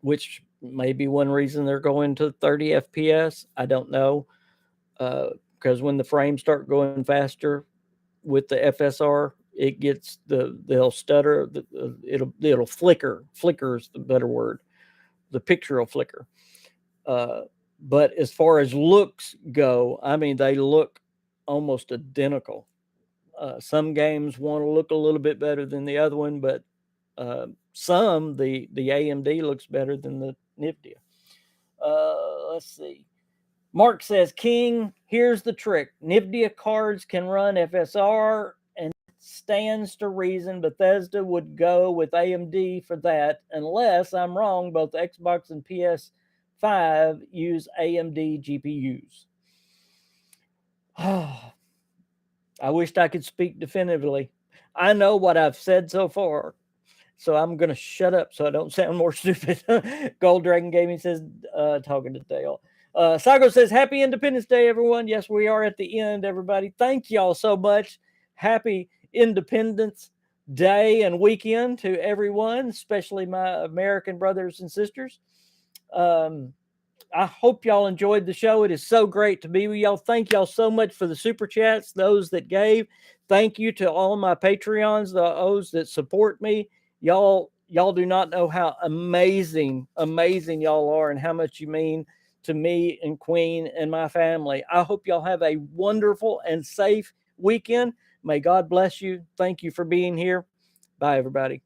which may be one reason they're going to 30 FPS. I don't know. Because when the frames start going faster with the FSR, it gets they'll stutter. It'll flicker. Flicker is the better word. The picture will flicker. Uh, but as far as looks go, I mean, they look almost identical. Some games want to look a little bit better than the other one, but the AMD looks better than the NVIDIA. Let's see. Mark says, King, here's the trick. NVIDIA cards can run FSR, and stands to reason Bethesda would go with AMD for that, unless I'm wrong. Both Xbox and PS5 use AMD GPUs. I wished I could speak definitively. I know what I've said so far, so I'm going to shut up so I don't sound more stupid. Gold Dragon Gaming says, talking to Dale. Sago says, Happy Independence Day, everyone. Yes, we are at the end, everybody. Thank y'all so much. Happy Independence Day and weekend to everyone, especially my American brothers and sisters. I hope y'all enjoyed the show. It is so great to be with y'all. Thank y'all so much for the super chats, those that gave. Thank you to all my Patreons, those that support me. Y'all do not know how amazing y'all are and how much you mean to me and Queen and my family. I hope y'all have a wonderful and safe weekend. May God bless you. Thank you for being here. Bye, everybody.